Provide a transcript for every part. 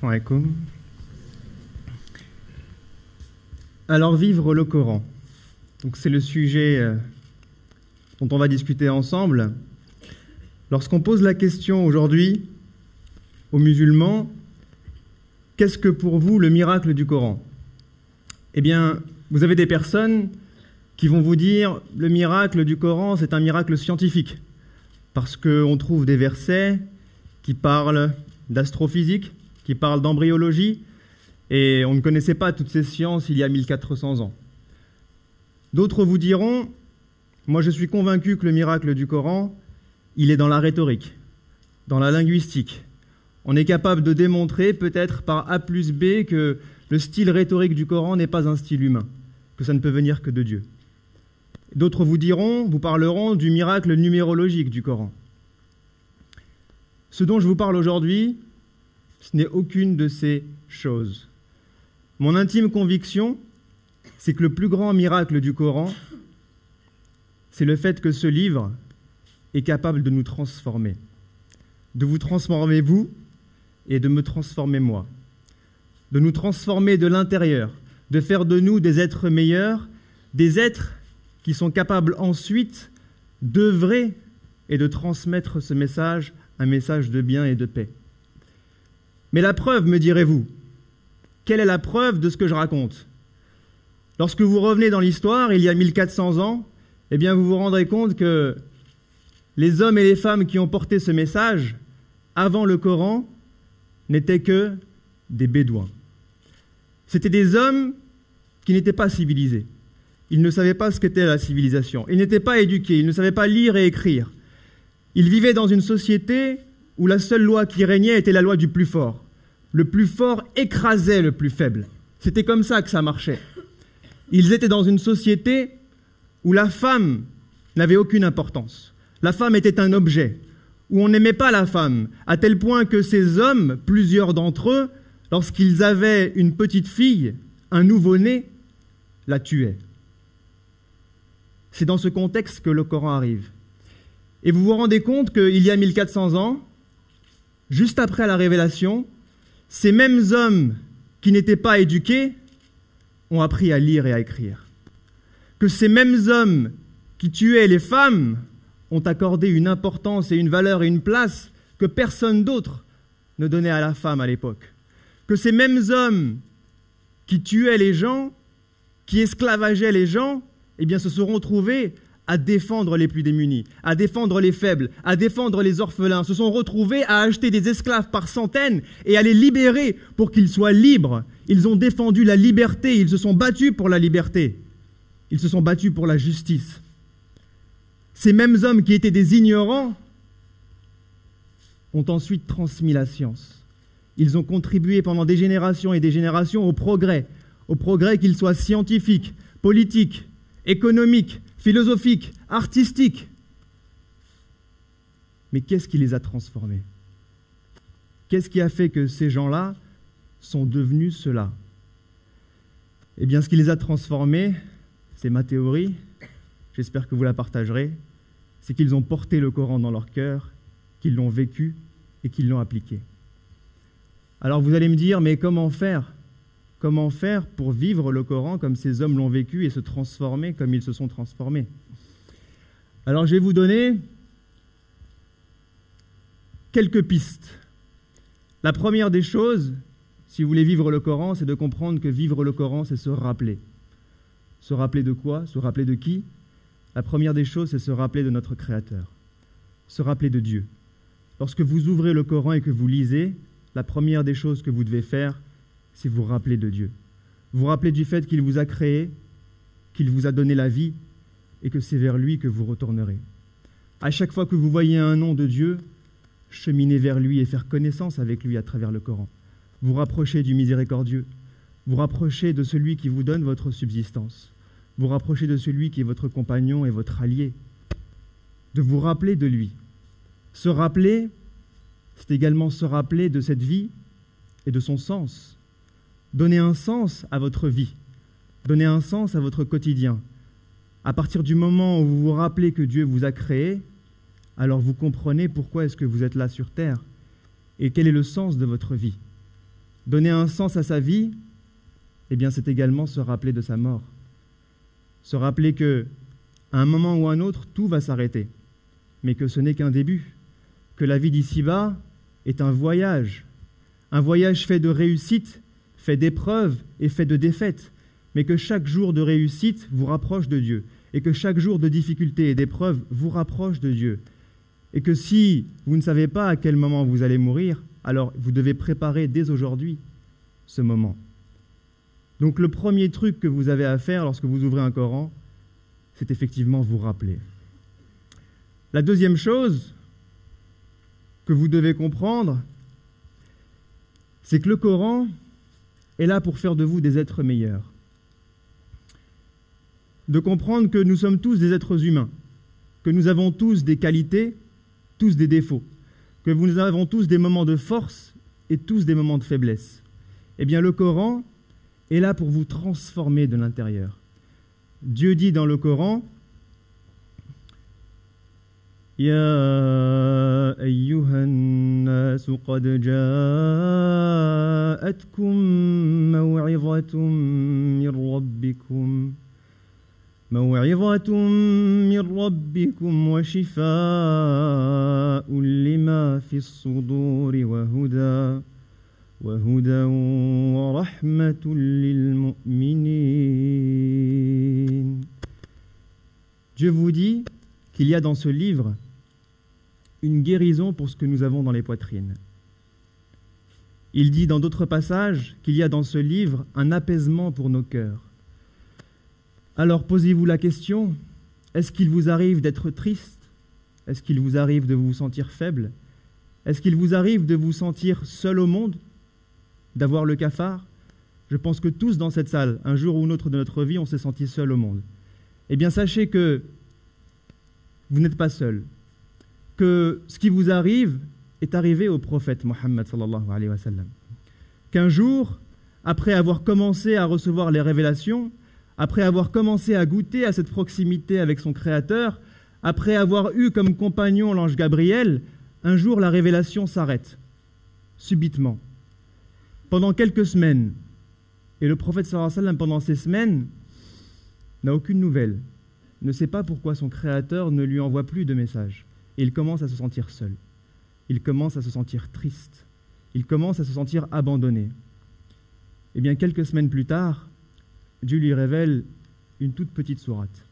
Alaikum. Alors, vivre le Coran. Donc, c'est le sujet dont on va discuter ensemble. Lorsqu'on pose la question aujourd'hui aux musulmans, qu'est-ce que pour vous le miracle du Coran? Eh bien, vous avez des personnes qui vont vous dire le miracle du Coran, c'est un miracle scientifique, parce qu'on trouve des versets qui parlent d'astrophysique, qui parlent d'embryologie, et on ne connaissait pas toutes ces sciences il y a 1400 ans. D'autres vous diront, moi je suis convaincu que le miracle du Coran, il est dans la rhétorique, dans la linguistique. On est capable de démontrer, peut-être par A plus B, que le style rhétorique du Coran n'est pas un style humain, que ça ne peut venir que de Dieu. D'autres vous parleront du miracle numérologique du Coran. Ce dont je vous parle aujourd'hui, ce n'est aucune de ces choses. Mon intime conviction, c'est que le plus grand miracle du Coran, c'est le fait que ce livre est capable de nous transformer. De vous transformer vous et de me transformer moi. De nous transformer de l'intérieur, de faire de nous des êtres meilleurs, des êtres qui sont capables ensuite d'œuvrer et de transmettre ce message, un message de bien et de paix. Mais la preuve, me direz-vous, quelle est la preuve de ce que je raconte? Lorsque vous revenez dans l'histoire, il y a 1400 ans, eh bien vous vous rendrez compte que les hommes et les femmes qui ont porté ce message, avant le Coran, n'étaient que des bédouins. C'étaient des hommes qui n'étaient pas civilisés. Ils ne savaient pas ce qu'était la civilisation. Ils n'étaient pas éduqués, ils ne savaient pas lire et écrire. Ils vivaient dans une société où la seule loi qui régnait était la loi du plus fort. Le plus fort écrasait le plus faible. C'était comme ça que ça marchait. Ils étaient dans une société où la femme n'avait aucune importance. La femme était un objet, où on n'aimait pas la femme, à tel point que ces hommes, plusieurs d'entre eux, lorsqu'ils avaient une petite fille, un nouveau-né, la tuaient. C'est dans ce contexte que le Coran arrive. Et vous vous rendez compte qu'il y a 1400 ans, juste après la révélation, ces mêmes hommes qui n'étaient pas éduqués ont appris à lire et à écrire. Que ces mêmes hommes qui tuaient les femmes ont accordé une importance et une valeur et une place que personne d'autre ne donnait à la femme à l'époque. Que ces mêmes hommes qui tuaient les gens, qui esclavageaient les gens, eh bien, se seront trouvés à défendre les plus démunis, à défendre les faibles, à défendre les orphelins, se sont retrouvés à acheter des esclaves par centaines et à les libérer pour qu'ils soient libres. Ils ont défendu la liberté, ils se sont battus pour la liberté, ils se sont battus pour la justice. Ces mêmes hommes qui étaient des ignorants ont ensuite transmis la science. Ils ont contribué pendant des générations et des générations au progrès qu'il soit scientifique, politique, économique, philosophique, artistique. Mais qu'est-ce qui les a transformés? Qu'est-ce qui a fait que ces gens-là sont devenus cela? Eh bien, ce qui les a transformés, c'est ma théorie, j'espère que vous la partagerez, c'est qu'ils ont porté le Coran dans leur cœur, qu'ils l'ont vécu et qu'ils l'ont appliqué. Alors vous allez me dire, mais comment faire? Comment faire pour vivre le Coran comme ces hommes l'ont vécu et se transformer comme ils se sont transformés? Alors je vais vous donner quelques pistes. La première des choses, si vous voulez vivre le Coran, c'est de comprendre que vivre le Coran, c'est se rappeler. Se rappeler de quoi? Se rappeler de qui? La première des choses, c'est se rappeler de notre Créateur. Se rappeler de Dieu. Lorsque vous ouvrez le Coran et que vous lisez, la première des choses que vous devez faire, c'est vous rappeler de Dieu. Vous rappeler du fait qu'il vous a créé, qu'il vous a donné la vie et que c'est vers lui que vous retournerez. À chaque fois que vous voyez un nom de Dieu, cheminez vers lui et faire connaissance avec lui à travers le Coran. Vous rapprochez du miséricordieux. Vous rapprochez de celui qui vous donne votre subsistance. Vous rapprochez de celui qui est votre compagnon et votre allié. De vous rappeler de lui. Se rappeler, c'est également se rappeler de cette vie et de son sens. Donnez un sens à votre vie. Donnez un sens à votre quotidien. À partir du moment où vous vous rappelez que Dieu vous a créé, alors vous comprenez pourquoi est-ce que vous êtes là sur terre et quel est le sens de votre vie. donner un sens à sa vie, eh bien c'est également se rappeler de sa mort. Se rappeler que, à un moment ou à un autre, tout va s'arrêter, mais que ce n'est qu'un début, que la vie d'ici-bas est un voyage fait de réussite, fait d'épreuves et fait de défaites, mais que chaque jour de réussite vous rapproche de Dieu, et que chaque jour de difficulté et d'épreuve vous rapproche de Dieu, et que si vous ne savez pas à quel moment vous allez mourir, alors vous devez préparer dès aujourd'hui ce moment. Donc le premier truc que vous avez à faire lorsque vous ouvrez un Coran, c'est effectivement vous rappeler. La deuxième chose que vous devez comprendre, c'est que le Coran est là pour faire de vous des êtres meilleurs. De comprendre que nous sommes tous des êtres humains, que nous avons tous des qualités, tous des défauts, que nous avons tous des moments de force et tous des moments de faiblesse. Eh bien, le Coran est là pour vous transformer de l'intérieur. Dieu dit dans le Coran, يا أيها الناس قد جاءتكم موعظة من ربكم وشفاء لما في الصدور وهدى ورحمة للمؤمنين. Dieu vous dit qu'il y a dans ce livre une guérison pour ce que nous avons dans les poitrines. Il dit dans d'autres passages qu'il y a dans ce livre un apaisement pour nos cœurs. Alors posez-vous la question, est-ce qu'il vous arrive d'être triste? Est-ce qu'il vous arrive de vous sentir faible? Est-ce qu'il vous arrive de vous sentir seul au monde? D'avoir le cafard? Je pense que tous dans cette salle, un jour ou un autre de notre vie, on s'est senti seul au monde. Eh bien sachez que vous n'êtes pas seul, que ce qui vous arrive est arrivé au prophète Mohammed sallallahu alayhi wa sallam. Qu'un jour, après avoir commencé à recevoir les révélations, après avoir commencé à goûter à cette proximité avec son Créateur, après avoir eu comme compagnon l'ange Gabriel, un jour la révélation s'arrête, subitement, pendant quelques semaines. Et le prophète sallallahu alayhi wa sallam, pendant ces semaines, n'a aucune nouvelle, ne sait pas pourquoi son Créateur ne lui envoie plus de messages. Et il commence à se sentir seul. Il commence à se sentir triste. Il commence à se sentir abandonné. Et bien, quelques semaines plus tard, Dieu lui révèle une toute petite sourate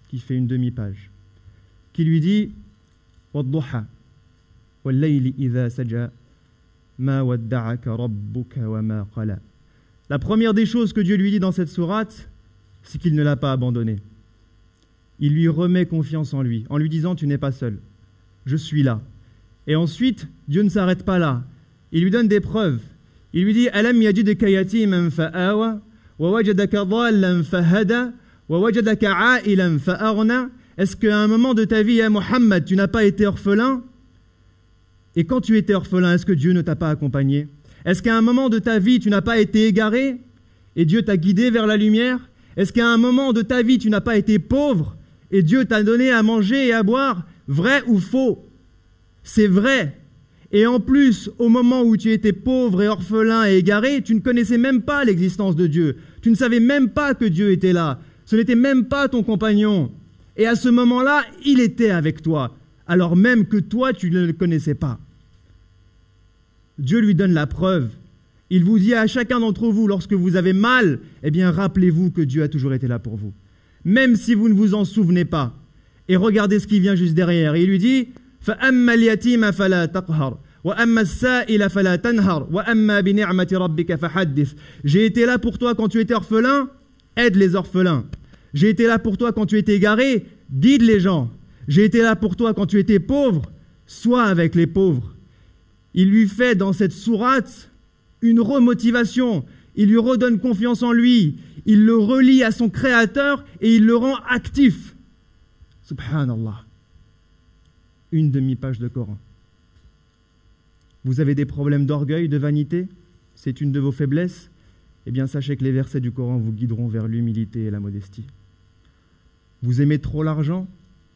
qui fait une demi-page, qui lui dit « Wadduha, wallayli idha saja, ma wadda'aka rabbuka wa ma qala » La première des choses que Dieu lui dit dans cette sourate, c'est qu'il ne l'a pas abandonné. Il lui remet confiance en lui disant « Tu n'es pas seul, je suis là ». Et ensuite, Dieu ne s'arrête pas là. Il lui donne des preuves. Il lui dit « Alam yajidka yatiman fa'awa, wa wajadaka dhallan fahada, wa wajadaka a'ilan fa'aghna » Est-ce qu'à un moment de ta vie, Mohammed, tu n'as pas été orphelin? Et quand tu étais orphelin, est-ce que Dieu ne t'a pas accompagné? Est-ce qu'à un moment de ta vie, tu n'as pas été égaré et Dieu t'a guidé vers la lumière? Est-ce qu'à un moment de ta vie, tu n'as pas été pauvre et Dieu t'a donné à manger et à boire? Vrai ou faux? C'est vrai. Et en plus, au moment où tu étais pauvre et orphelin et égaré, tu ne connaissais même pas l'existence de Dieu. Tu ne savais même pas que Dieu était là. Ce n'était même pas ton compagnon. Et à ce moment-là, il était avec toi, alors même que toi, tu ne le connaissais pas. Dieu lui donne la preuve. Il vous dit à chacun d'entre vous, lorsque vous avez mal, eh bien, rappelez-vous que Dieu a toujours été là pour vous. Même si vous ne vous en souvenez pas. Et regardez ce qui vient juste derrière. Et il lui dit فَأَمَّا الْيَتِيمَ فَلَا تَقْهَرْ وَأَمَّا السَّائِلَ فَلَا تَنْهَرْ وَأَمَّا بِنِعْمَةِ رَبِّكَ فَحَدِّثْ. J'ai été là pour toi quand tu étais orphelin, aide les orphelins. J'ai été là pour toi quand tu étais égaré, guide les gens. J'ai été là pour toi quand tu étais pauvre, sois avec les pauvres. Il lui fait dans cette sourate une remotivation. Il lui redonne confiance en lui. Il le relie à son Créateur et il le rend actif. Subhanallah. Une demi-page de Coran. Vous avez des problèmes d'orgueil, de vanité? C'est une de vos faiblesses? Eh bien, sachez que les versets du Coran vous guideront vers l'humilité et la modestie. Vous aimez trop l'argent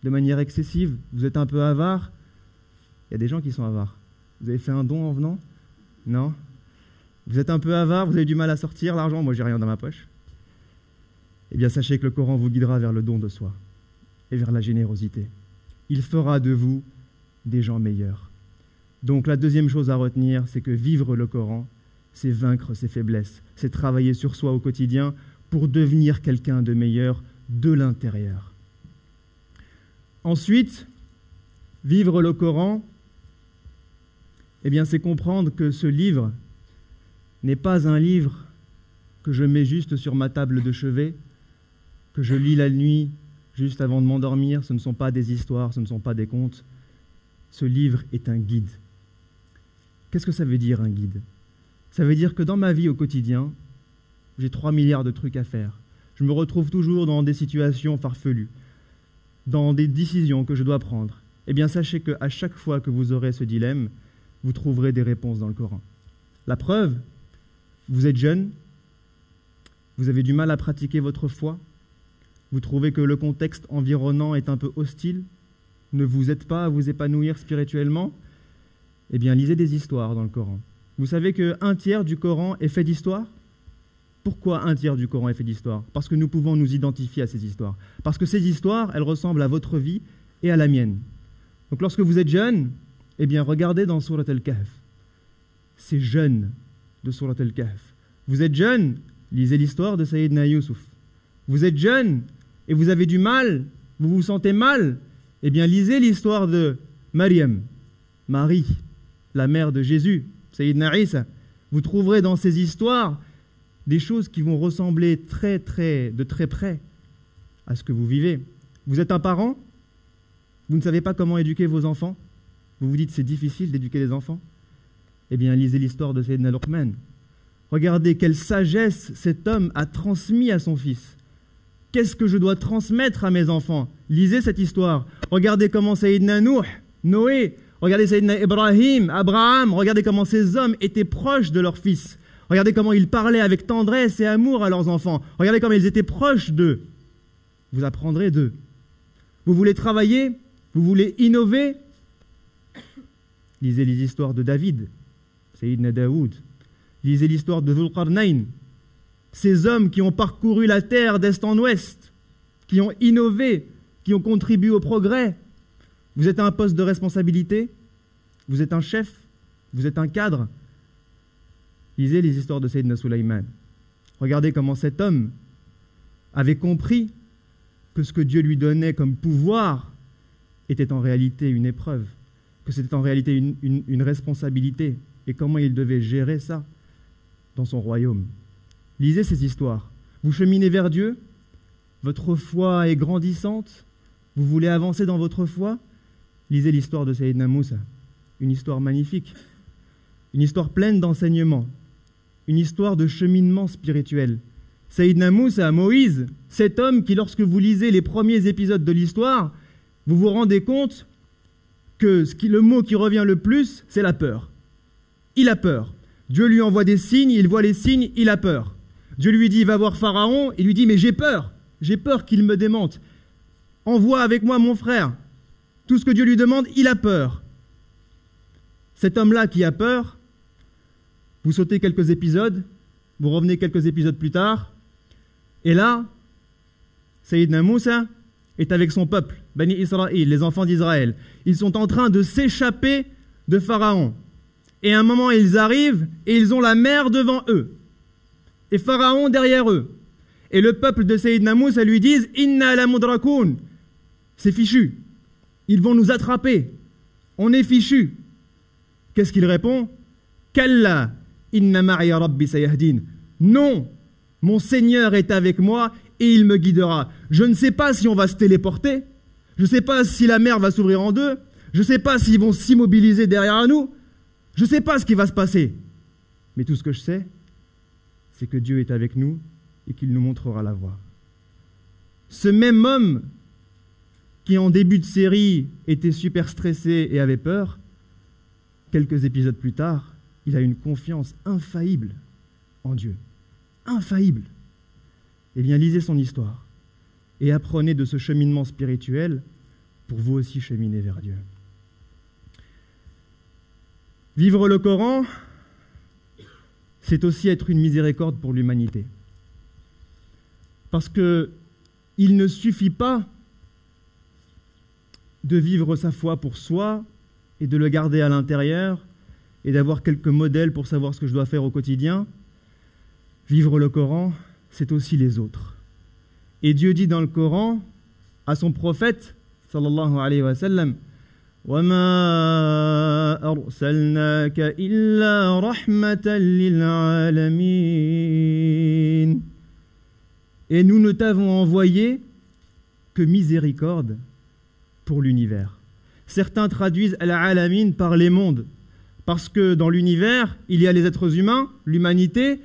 de manière excessive? Vous êtes un peu avare? Il y a des gens qui sont avares. Vous avez fait un don en venant? Non? Vous êtes un peu avare, vous avez du mal à sortir l'argent, moi j'ai rien dans ma poche. Eh bien sachez que le Coran vous guidera vers le don de soi et vers la générosité. Il fera de vous des gens meilleurs. Donc la deuxième chose à retenir, c'est que vivre le Coran, c'est vaincre ses faiblesses, c'est travailler sur soi au quotidien pour devenir quelqu'un de meilleur de l'intérieur. Ensuite, vivre le Coran, eh bien c'est comprendre que ce livre n'est pas un livre que je mets juste sur ma table de chevet, que je lis la nuit juste avant de m'endormir. Ce ne sont pas des histoires, ce ne sont pas des contes. Ce livre est un guide. Qu'est-ce que ça veut dire, un guide? Ça veut dire que dans ma vie au quotidien, j'ai 3 milliards de trucs à faire. Je me retrouve toujours dans des situations farfelues, dans des décisions que je dois prendre. Eh bien, sachez qu'à chaque fois que vous aurez ce dilemme, vous trouverez des réponses dans le Coran. La preuve, vous êtes jeune, vous avez du mal à pratiquer votre foi, vous trouvez que le contexte environnant est un peu hostile, ne vous aidez pas à vous épanouir spirituellement, eh bien, lisez des histoires dans le Coran. Vous savez qu'un tiers du Coran est fait d'histoire? Pourquoi un tiers du Coran est fait d'histoire? Parce que nous pouvons nous identifier à ces histoires. Parce que ces histoires, elles ressemblent à votre vie et à la mienne. Donc lorsque vous êtes jeune, eh bien, regardez dans Surat al-Kahf. C'est jeune de Surat al-Kahf. Vous êtes jeune, lisez l'histoire de Sayyidina Yusuf. Vous êtes jeune et vous avez du mal, vous vous sentez mal, eh bien, lisez l'histoire de Maryam, Marie, la mère de Jésus, Sayyidina Isa. Vous trouverez dans ces histoires des choses qui vont ressembler de très près à ce que vous vivez. Vous êtes un parent, vous ne savez pas comment éduquer vos enfants, vous vous dites c'est difficile d'éduquer les enfants. Eh bien, lisez l'histoire de Sayyidina Luqman. Regardez quelle sagesse cet homme a transmis à son fils. Qu'est-ce que je dois transmettre à mes enfants? Lisez cette histoire. Regardez comment Sayyidina Noé, regardez Sayyidina Ibrahim, Abraham, regardez comment ces hommes étaient proches de leurs fils. Regardez comment ils parlaient avec tendresse et amour à leurs enfants. Regardez comment ils étaient proches d'eux. Vous apprendrez d'eux. Vous voulez travailler? Vous voulez innover? Lisez les histoires de David, Sayyidina Daoud. Lisez l'histoire de Dhul Qarnayn. Ces hommes qui ont parcouru la terre d'est en ouest, qui ont innové, qui ont contribué au progrès. Vous êtes à un poste de responsabilité, vous êtes un chef, vous êtes un cadre. Lisez les histoires de Sayyidina Sulaiman. Regardez comment cet homme avait compris que ce que Dieu lui donnait comme pouvoir était en réalité une épreuve, que c'était en réalité une responsabilité, et comment il devait gérer ça dans son royaume. Lisez ces histoires. Vous cheminez vers Dieu, votre foi est grandissante, vous voulez avancer dans votre foi, lisez l'histoire de Sayyidina Moussa, une histoire magnifique, une histoire pleine d'enseignements, une histoire de cheminement spirituel. Sayyidina Moussa, Moïse, cet homme qui, lorsque vous lisez les premiers épisodes de l'histoire, vous vous rendez compte que le mot qui revient le plus, c'est la peur. Il a peur. Dieu lui envoie des signes, il voit les signes, il a peur. Dieu lui dit, va voir Pharaon, il lui dit, mais j'ai peur qu'il me démente. Envoie avec moi mon frère. Tout ce que Dieu lui demande, il a peur. Cet homme-là qui a peur, vous sautez quelques épisodes, vous revenez quelques épisodes plus tard, et là, Sayyidina Moussa est avec son peuple, Bani Israël, les enfants d'Israël. Ils sont en train de s'échapper de Pharaon. Et à un moment, ils arrivent et ils ont la mer devant eux. Et Pharaon derrière eux. Et le peuple de Sayyidina Moussa lui disent « Inna la mudrakoun » c'est fichu. Ils vont nous attraper. On est fichu. Qu'est-ce qu'il répond? « Kalla inna ma'iya rabbi sayahdin » non, mon Seigneur est avec moi et il me guidera. Je ne sais pas si on va se téléporter. Je ne sais pas si la mer va s'ouvrir en deux. Je ne sais pas s'ils vont s'immobiliser derrière nous. Je ne sais pas ce qui va se passer. Mais tout ce que je sais, c'est que Dieu est avec nous et qu'il nous montrera la voie. Ce même homme qui en début de série était super stressé et avait peur, quelques épisodes plus tard, il a une confiance infaillible en Dieu. Infaillible. Eh bien, lisez son histoire et apprenez de ce cheminement spirituel pour vous aussi cheminer vers Dieu. Vivre le Coran, c'est aussi être une miséricorde pour l'humanité. Parce qu'il ne suffit pas de vivre sa foi pour soi et de le garder à l'intérieur et d'avoir quelques modèles pour savoir ce que je dois faire au quotidien. Vivre le Coran, c'est aussi les autres. Et Dieu dit dans le Coran à son prophète, sallallahu alayhi wa sallam, وَمَا أَرْسَلْنَاكَ إِلَّا رَحْمَةً لِلْعَالَمِينَ. Et nous ne t'avons envoyé que miséricorde pour l'univers. Certains traduisent al-alamin par les mondes, parce que dans l'univers, il y a les êtres humains, l'humanité,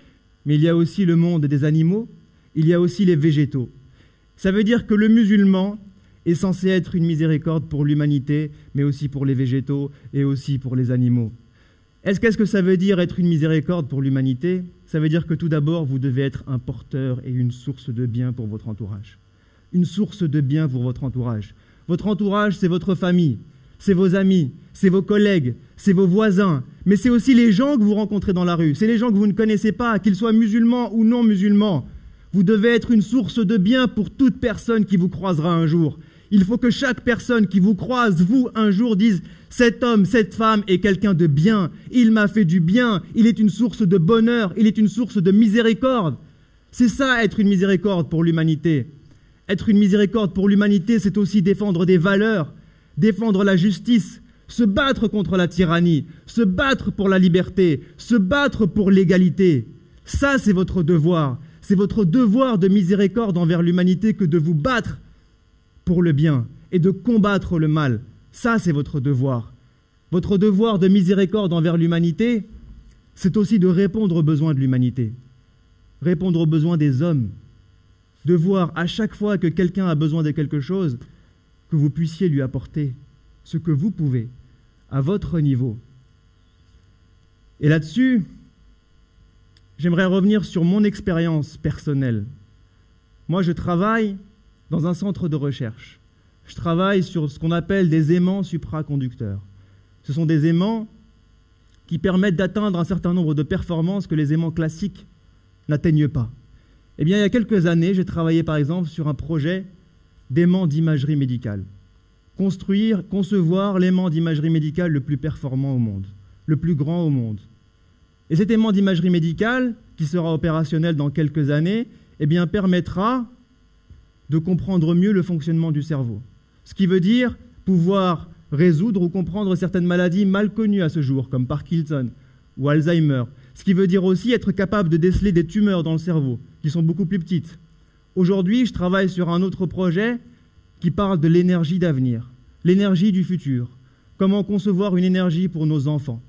mais il y a aussi le monde des animaux, il y a aussi les végétaux. Ça veut dire que le musulman est censé être une miséricorde pour l'humanité, mais aussi pour les végétaux et aussi pour les animaux. Qu'est-ce que ça veut dire être une miséricorde pour l'humanité? Ça veut dire que tout d'abord, vous devez être un porteur et une source de bien pour votre entourage. Une source de bien pour votre entourage. Votre entourage, c'est votre famille, c'est vos amis, c'est vos collègues, c'est vos voisins, mais c'est aussi les gens que vous rencontrez dans la rue, c'est les gens que vous ne connaissez pas, qu'ils soient musulmans ou non musulmans. Vous devez être une source de bien pour toute personne qui vous croisera un jour. Il faut que chaque personne qui vous croise, vous, un jour, dise « Cet homme, cette femme est quelqu'un de bien, il m'a fait du bien, il est une source de bonheur, il est une source de miséricorde. » C'est ça, être une miséricorde pour l'humanité. Être une miséricorde pour l'humanité, c'est aussi défendre des valeurs, défendre la justice, se battre contre la tyrannie, se battre pour la liberté, se battre pour l'égalité. Ça, c'est votre devoir. C'est votre devoir de miséricorde envers l'humanité que de vous battre pour le bien et de combattre le mal. Ça, c'est votre devoir. Votre devoir de miséricorde envers l'humanité, c'est aussi de répondre aux besoins de l'humanité, répondre aux besoins des hommes, de voir à chaque fois que quelqu'un a besoin de quelque chose, que vous puissiez lui apporter ce que vous pouvez, à votre niveau. Et là-dessus, j'aimerais revenir sur mon expérience personnelle. Moi, je travaille dans un centre de recherche. Je travaille sur ce qu'on appelle des aimants supraconducteurs. Ce sont des aimants qui permettent d'atteindre un certain nombre de performances que les aimants classiques n'atteignent pas. Eh bien, il y a quelques années, j'ai travaillé par exemple sur un projet d'aimant d'imagerie médicale. Concevoir l'aimant d'imagerie médicale le plus performant au monde, le plus grand au monde. Et cet aimant d'imagerie médicale, qui sera opérationnel dans quelques années, eh bien, permettra de comprendre mieux le fonctionnement du cerveau. Ce qui veut dire pouvoir résoudre ou comprendre certaines maladies mal connues à ce jour, comme Parkinson ou Alzheimer. Ce qui veut dire aussi être capable de déceler des tumeurs dans le cerveau, qui sont beaucoup plus petites. Aujourd'hui, je travaille sur un autre projet qui parle de l'énergie d'avenir, l'énergie du futur. Comment concevoir une énergie pour nos enfants.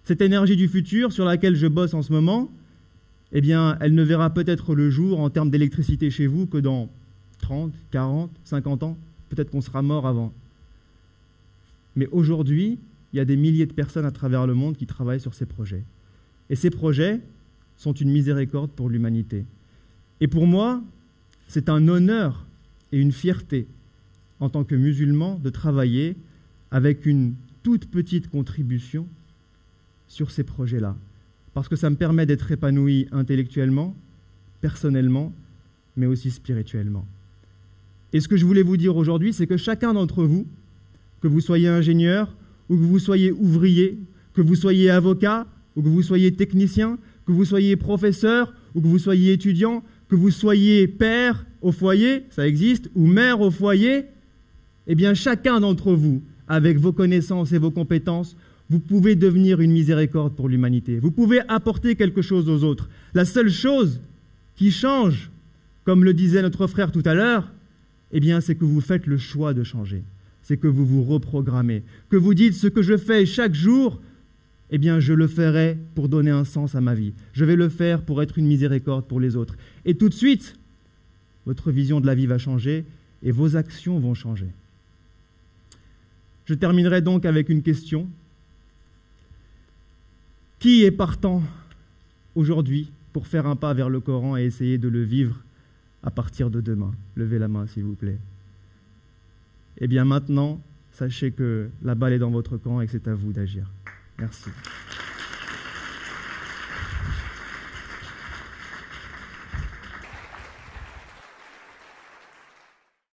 Cette énergie du futur sur laquelle je bosse en ce moment, eh bien, elle ne verra peut-être le jour en termes d'électricité chez vous que dans 30, 40, 50 ans. Peut-être qu'on sera mort avant. Mais aujourd'hui, il y a des milliers de personnes à travers le monde qui travaillent sur ces projets. Et ces projets sont une miséricorde pour l'humanité. Et pour moi, c'est un honneur et une fierté en tant que musulman de travailler avec une toute petite contribution sur ces projets-là. Parce que ça me permet d'être épanoui intellectuellement, personnellement, mais aussi spirituellement. Et ce que je voulais vous dire aujourd'hui, c'est que chacun d'entre vous, que vous soyez ingénieur, ou que vous soyez ouvrier, que vous soyez avocat, ou que vous soyez technicien, que vous soyez professeur, ou que vous soyez étudiant, que vous soyez père au foyer, ça existe, ou mère au foyer, eh bien chacun d'entre vous, avec vos connaissances et vos compétences, vous pouvez devenir une miséricorde pour l'humanité. Vous pouvez apporter quelque chose aux autres. La seule chose qui change, comme le disait notre frère tout à l'heure, eh bien, c'est que vous faites le choix de changer. C'est que vous vous reprogrammez. Que vous dites ce que je fais chaque jour, eh bien, je le ferai pour donner un sens à ma vie. Je vais le faire pour être une miséricorde pour les autres. Et tout de suite, votre vision de la vie va changer et vos actions vont changer. Je terminerai donc avec une question. Qui est partant aujourd'hui pour faire un pas vers le Coran et essayer de le vivre à partir de demain? Levez la main, s'il vous plaît. Eh bien maintenant, sachez que la balle est dans votre camp et que c'est à vous d'agir. Merci.